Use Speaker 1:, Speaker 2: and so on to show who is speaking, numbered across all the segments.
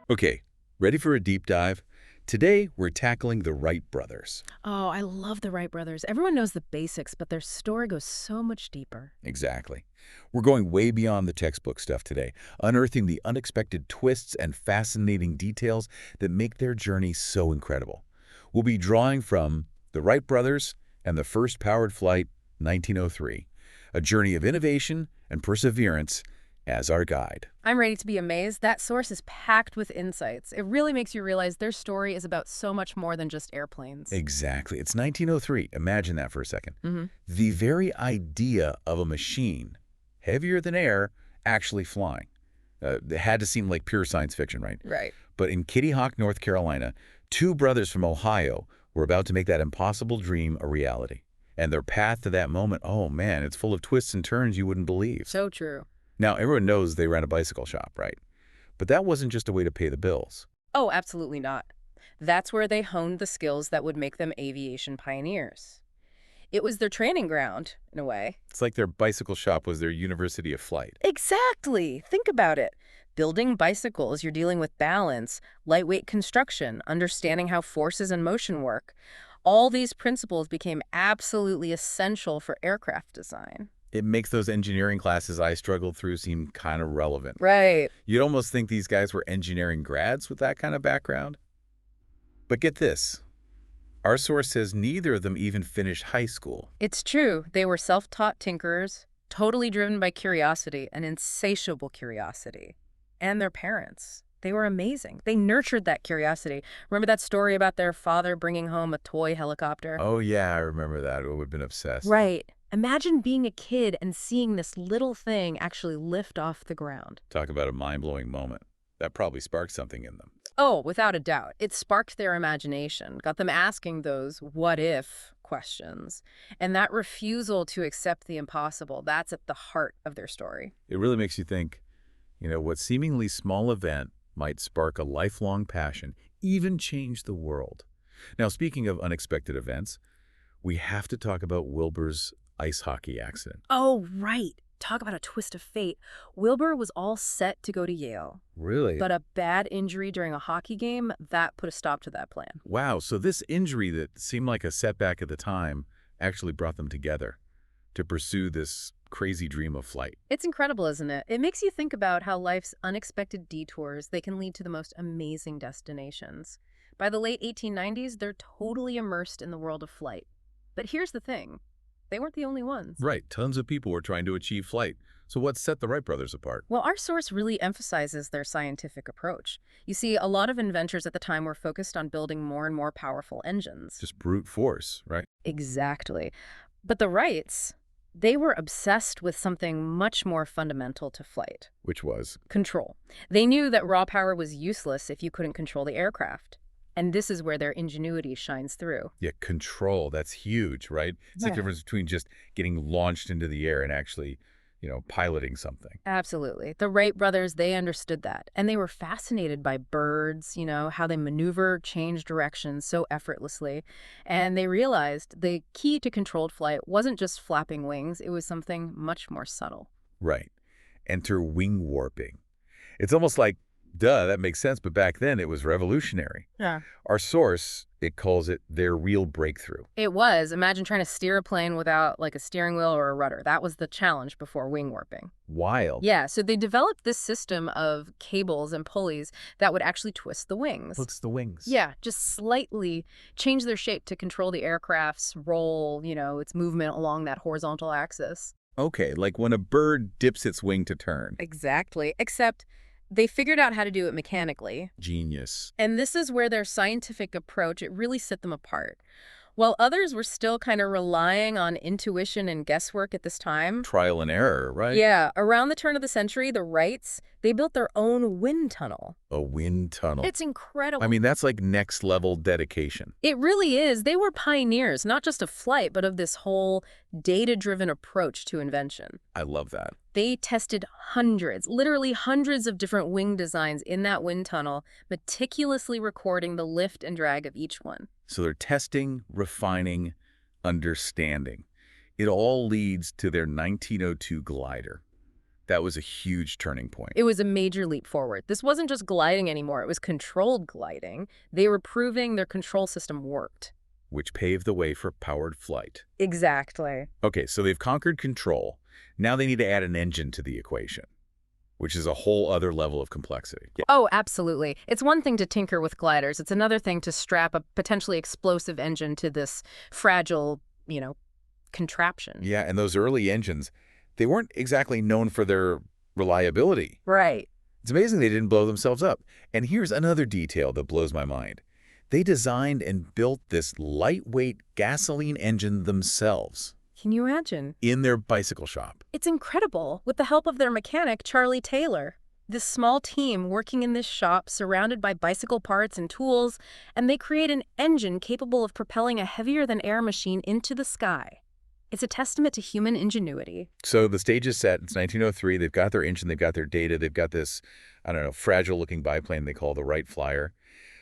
Speaker 1: Okay, ready for a deep dive? Today, we're tackling the Wright brothers.
Speaker 2: Oh, I love the Wright brothers. Everyone knows the basics, but their story goes so much deeper.
Speaker 1: Exactly. We're going way beyond the textbook stuff today, unearthing the unexpected twists and fascinating details that make their journey so incredible. We'll be drawing from the Wright brothers and the first powered flight, 1903, a journey of innovation and perseverance as our guide.
Speaker 2: I'm ready to be amazed. That source is packed with insights. It really makes you realize their story is about so much more than just airplanes.
Speaker 1: Exactly. It's 1903. Imagine that for a second.
Speaker 2: hmm
Speaker 1: The very idea of a machine, heavier than air, actually flying. It had to seem like pure science fiction, right?
Speaker 2: Right.
Speaker 1: But in Kitty Hawk, North Carolina, two brothers from Ohio were about to make that impossible dream a reality. And their path to that moment, oh man, it's full of twists and turns you wouldn't believe.
Speaker 2: So true.
Speaker 1: Now, everyone knows they ran a bicycle shop, right? But that wasn't just a way to pay the bills.
Speaker 2: Oh, absolutely not. That's where they honed the skills that would make them aviation pioneers. It was their training ground, in a way.
Speaker 1: It's like their bicycle shop was their university of flight.
Speaker 2: Exactly. Think about it. Building bicycles, you're dealing with balance, lightweight construction, understanding how forces and motion work. All these principles became absolutely essential for aircraft design.
Speaker 1: It makes those engineering classes I struggled through seem kind of relevant.
Speaker 2: Right.
Speaker 1: You'd almost think these guys were engineering grads with that kind of background. But get this. Our source says neither of them even finished high school.
Speaker 2: It's true. They were self-taught tinkerers, totally driven by curiosity, an insatiable curiosity. And their parents. They were amazing. They nurtured that curiosity. Remember that story about their father bringing home a toy helicopter?
Speaker 1: Oh, yeah, I remember that. I would have been obsessed.
Speaker 2: Right. Imagine being a kid and seeing this little thing actually lift off the ground.
Speaker 1: Talk about a mind-blowing moment. That probably sparked something in them.
Speaker 2: Oh, without a doubt. It sparked their imagination, got them asking those what if questions. And that refusal to accept the impossible, that's at the heart of their story.
Speaker 1: It really makes you think, what seemingly small event might spark a lifelong passion, even change the world. Now, speaking of unexpected events, we have to talk about Wilbur's ice hockey accident.
Speaker 2: Oh, right. Talk about a twist of fate. Wilbur was all set to go to Yale,
Speaker 1: Really?
Speaker 2: but a bad injury during a hockey game, that put a stop to that plan.
Speaker 1: Wow, so this injury that seemed like a setback at the time actually brought them together to pursue this crazy dream of flight.
Speaker 2: It's incredible, isn't it? It makes you think about how life's unexpected detours, they can lead to the most amazing destinations. By the late 1890s, they're totally immersed in the world of flight. But here's the thing. They weren't the only ones.
Speaker 1: Right, tons of people were trying to achieve flight. So what set the Wright brothers apart?
Speaker 2: Well, our source really emphasizes their scientific approach. You see, a lot of inventors at the time were focused on building more and more powerful engines.
Speaker 1: Just brute force, right?
Speaker 2: Exactly. But the Wrights, they were obsessed with something much more fundamental to flight:
Speaker 1: Which was?
Speaker 2: control. They knew that raw power was useless if you couldn't control the aircraft. And this is where their ingenuity shines through.
Speaker 1: Yeah, control. That's huge, right? It's like the
Speaker 2: Yeah.
Speaker 1: difference between just getting launched into the air and actually, piloting something.
Speaker 2: Absolutely. The Wright brothers, they understood that. And they were fascinated by birds, how they maneuver, change directions so effortlessly. And they realized the key to controlled flight wasn't just flapping wings, it was something much more subtle.
Speaker 1: Right. Enter wing warping. It's almost like, duh, that makes sense, but back then it was revolutionary.
Speaker 2: Yeah.
Speaker 1: Our source, it calls it their real breakthrough.
Speaker 2: It was. Imagine trying to steer a plane without like a steering wheel or a rudder. That was the challenge before wing warping.
Speaker 1: Wild.
Speaker 2: Yeah, so they developed this system of cables and pulleys that would actually twist the wings.
Speaker 1: What's the wings?
Speaker 2: Yeah, just slightly change their shape to control the aircraft's roll, its movement along that horizontal axis.
Speaker 1: Okay, like when a bird dips its wing to turn.
Speaker 2: Exactly, except they figured out how to do it mechanically.
Speaker 1: Genius.
Speaker 2: And this is where their scientific approach, it really set them apart. While others were still kind of relying on intuition and guesswork at this time.
Speaker 1: Trial and error, right?
Speaker 2: Yeah, around the turn of the century, the Wrights, they built their own wind tunnel.
Speaker 1: A wind tunnel.
Speaker 2: It's incredible.
Speaker 1: I mean, that's like next level dedication.
Speaker 2: It really is. They were pioneers, not just of flight, but of this whole data-driven approach to invention.
Speaker 1: I love that.
Speaker 2: They tested hundreds, literally hundreds of different wing designs in that wind tunnel, meticulously recording the lift and drag of each one.
Speaker 1: So they're testing, refining, understanding. It all leads to their 1902 glider. That was a huge turning point,
Speaker 2: It was a major leap forward. This wasn't just gliding anymore, it was controlled gliding. They were proving their control system worked.
Speaker 1: which paved the way for powered flight.
Speaker 2: Exactly.
Speaker 1: Okay, so they've conquered control. Now they need to add an engine to the equation, which is a whole other level of complexity. Yeah.
Speaker 2: Oh, absolutely. It's one thing to tinker with gliders. It's another thing to strap a potentially explosive engine to this fragile, contraption.
Speaker 1: Yeah, and those early engines, they weren't exactly known for their reliability.
Speaker 2: Right.
Speaker 1: It's amazing they didn't blow themselves up. And here's another detail that blows my mind. They designed and built this lightweight gasoline engine themselves
Speaker 2: Can you imagine?
Speaker 1: in their bicycle shop.
Speaker 2: It's incredible. With the help of their mechanic, Charlie Taylor. This small team working in this shop, surrounded by bicycle parts and tools, and they create an engine capable of propelling a heavier-than-air machine into the sky. It's a testament to human ingenuity.
Speaker 1: So the stage is set. It's 1903. They've got their engine. They've got their data. They've got this, I don't know, fragile-looking biplane they call the Wright Flyer.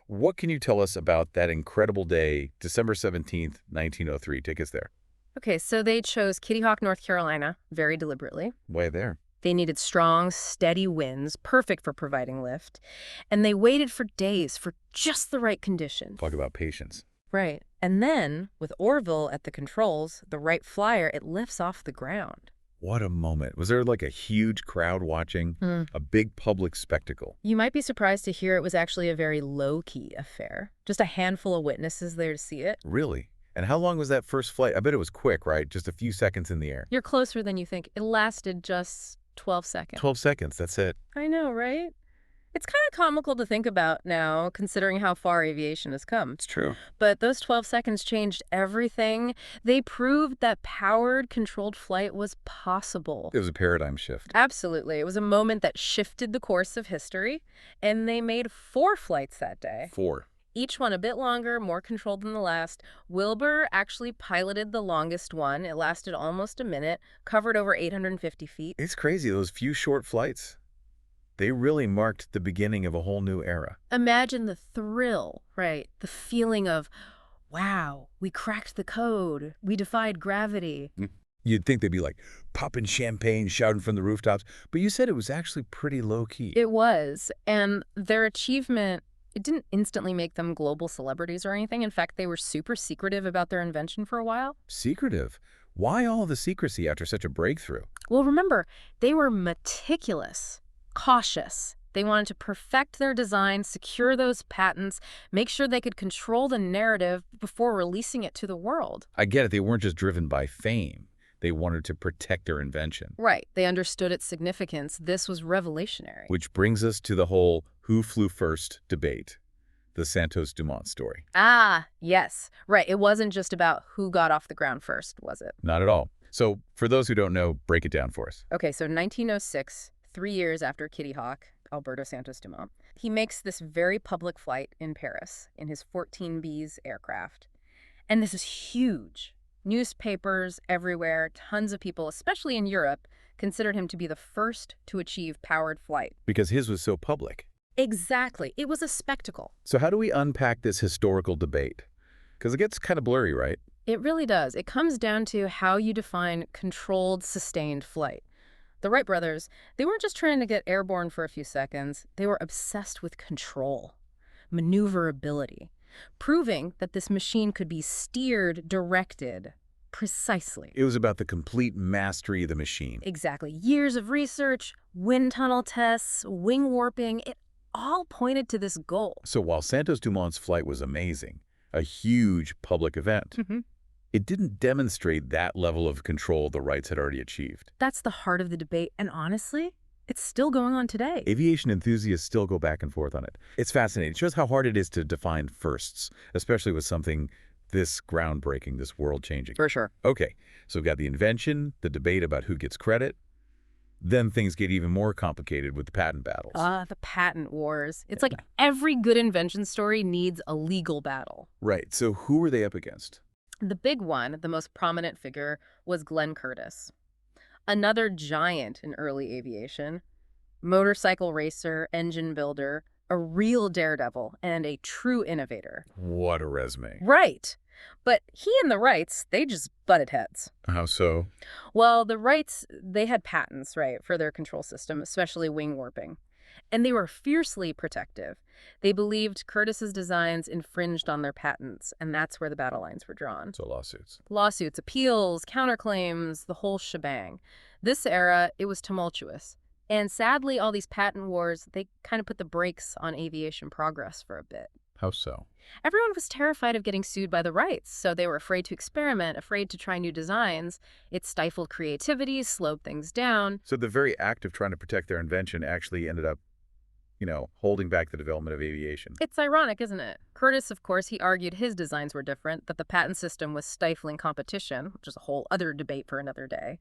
Speaker 1: What can you tell us about that incredible day, December 17th, 1903? Take us there.
Speaker 2: Okay, so they chose Kitty Hawk, North Carolina, very deliberately.
Speaker 1: Way there.
Speaker 2: They needed strong, steady winds, perfect for providing lift. And they waited for days for just the right conditions.
Speaker 1: Talk about patience.
Speaker 2: Right. And then, with Orville at the controls, the Wright Flyer, it lifts off the ground.
Speaker 1: What a moment. Was there like a huge crowd watching? A big public spectacle?
Speaker 2: You might be surprised to hear it was actually a very low-key affair. Just a handful of witnesses there to see it.
Speaker 1: Really? And how long was that first flight? I bet it was quick, right? Just a few seconds in the air.
Speaker 2: You're closer than you think. It lasted just 12 seconds.
Speaker 1: 12 seconds, that's it.
Speaker 2: I know, right? It's kind of comical to think about now, considering how far aviation has come.
Speaker 1: It's true.
Speaker 2: But those 12 seconds changed everything. They proved that powered, controlled flight was possible.
Speaker 1: It was a paradigm shift.
Speaker 2: Absolutely. It was a moment that shifted the course of history, and they made 4 flights that day.
Speaker 1: 4.
Speaker 2: Each one a bit longer, more controlled than the last. Wilbur actually piloted the longest one. It lasted almost a minute, covered over 850 feet.
Speaker 1: It's crazy, those few short flights. They really marked the beginning of a whole new era.
Speaker 2: Imagine the thrill, right? The feeling of, wow, we cracked the code. We defied gravity.
Speaker 1: You'd think they'd be like popping champagne, shouting from the rooftops, but you said it was actually pretty low-key.
Speaker 2: It was. And their achievement, it didn't instantly make them global celebrities or anything. In fact, they were super secretive about their invention for a while.
Speaker 1: Secretive? Why all the secrecy after such a breakthrough?
Speaker 2: Well, remember, they were meticulous, cautious. They wanted to perfect their design, secure those patents, make sure they could control the narrative before releasing it to the world.
Speaker 1: I get it, they weren't just driven by fame. They wanted to protect their invention.
Speaker 2: Right. They understood its significance. This was revolutionary.
Speaker 1: Which brings us to the whole who flew first debate, the Santos-Dumont story.
Speaker 2: Ah, yes. Right. It wasn't just about who got off the ground first, was it?
Speaker 1: Not at all. So for those who don't know, break it down for us.
Speaker 2: Okay, so 1906, 3 years after Kitty Hawk, Alberto Santos-Dumont, he makes this very public flight in Paris in his 14Bs aircraft. And this is huge. Newspapers everywhere, tons of people, especially in Europe, considered him to be the first to achieve powered flight.
Speaker 1: Because his was so public.
Speaker 2: Exactly. It was a spectacle.
Speaker 1: So how do we unpack this historical debate? Because it gets kind of blurry, right?
Speaker 2: It really does. It comes down to how you define controlled, sustained flight. The Wright brothers, they weren't just trying to get airborne for a few seconds. They were obsessed with control, maneuverability, proving that this machine could be steered, directed, precisely.
Speaker 1: It was about the complete mastery of the machine.
Speaker 2: Exactly. Years of research, wind tunnel tests, wing warping, it all pointed to this goal.
Speaker 1: So while Santos-Dumont's flight was amazing, a huge public event, it didn't demonstrate that level of control the Wrights had already achieved.
Speaker 2: That's the heart of the debate, and honestly, it's still going on today.
Speaker 1: Aviation enthusiasts still go back and forth on it. It's fascinating. It shows how hard it is to define firsts, especially with something this groundbreaking, this world-changing.
Speaker 2: For sure.
Speaker 1: Okay, so we've got the invention, the debate about who gets credit. Then things get even more complicated with the patent battles.
Speaker 2: The patent wars. It's like every good invention story needs a legal battle.
Speaker 1: Right, so who were they up against?
Speaker 2: The big one, the most prominent figure, was Glenn Curtiss. Another giant in early aviation, motorcycle racer, engine builder, a real daredevil, and a true innovator.
Speaker 1: What a resume.
Speaker 2: Right. But he and the Wrights, they just butted heads.
Speaker 1: How so?
Speaker 2: Well, the Wrights, they had patents, right, for their control system, especially wing warping. And they were fiercely protective. They believed Curtis's designs infringed on their patents, and that's where the battle lines were drawn.
Speaker 1: So lawsuits.
Speaker 2: Lawsuits, appeals, counterclaims, the whole shebang. This era, it was tumultuous. And sadly, all these patent wars, they kind of put the brakes on aviation progress for a bit.
Speaker 1: How so?
Speaker 2: Everyone was terrified of getting sued by the Wrights, so they were afraid to experiment, afraid to try new designs. It stifled creativity, slowed things down.
Speaker 1: So the very act of trying to protect their invention actually ended up, holding back the development of aviation.
Speaker 2: It's ironic, isn't it? Curtis, of course, he argued his designs were different, that the patent system was stifling competition, which is a whole other debate for another day.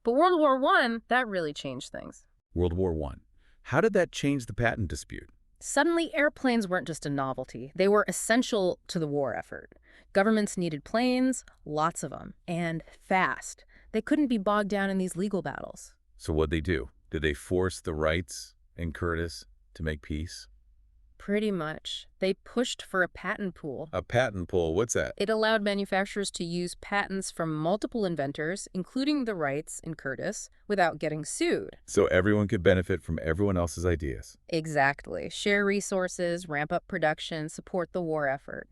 Speaker 2: But World War I, that really changed things.
Speaker 1: World War I. How did that change the patent dispute?
Speaker 2: Suddenly, airplanes weren't just a novelty. They were essential to the war effort. Governments needed planes, lots of them, and fast. They couldn't be bogged down in these legal battles.
Speaker 1: So what'd they do? Did they force the Wrights and Curtis to make peace?
Speaker 2: Pretty much. They pushed for a patent pool.
Speaker 1: A patent pool, what's that?
Speaker 2: It allowed manufacturers to use patents from multiple inventors, including the Wrights and Curtis, without getting sued.
Speaker 1: So everyone could benefit from everyone else's ideas.
Speaker 2: Exactly. Share resources, ramp up production, support the war effort.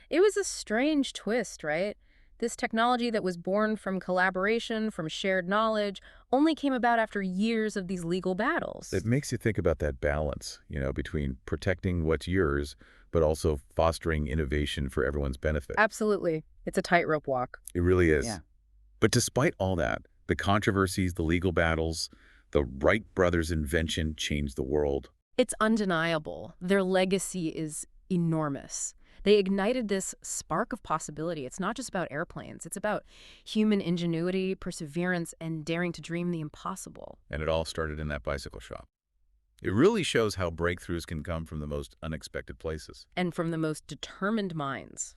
Speaker 2: It was a strange twist, right? This technology that was born from collaboration, from shared knowledge, only came about after years of these legal battles.
Speaker 1: It makes you think about that balance, between protecting what's yours, but also fostering innovation for everyone's benefit.
Speaker 2: Absolutely. It's a tightrope walk.
Speaker 1: It really is.
Speaker 2: Yeah.
Speaker 1: But despite all that, the controversies, the legal battles, the Wright brothers' invention changed the world.
Speaker 2: It's undeniable. Their legacy is enormous. They ignited this spark of possibility. It's not just about airplanes. It's about human ingenuity, perseverance, and daring to dream the impossible.
Speaker 1: And it all started in that bicycle shop. It really shows how breakthroughs can come from the most unexpected places.
Speaker 2: And from the most determined minds.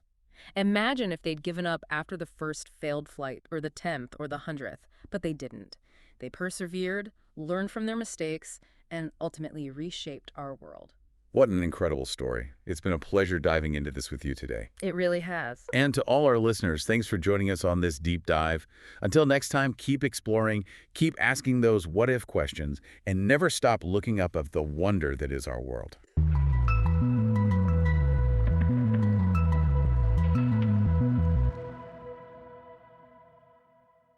Speaker 2: Imagine if they'd given up after the first failed flight, or the 10th, or the 100th. But they didn't. They persevered, learned from their mistakes, and ultimately reshaped our world.
Speaker 1: What an incredible story. It's been a pleasure diving into this with you today.
Speaker 2: It really has.
Speaker 1: And to all our listeners, thanks for joining us on this deep dive. Until next time, keep exploring, keep asking those what-if questions, and never stop looking up at the wonder that is our world.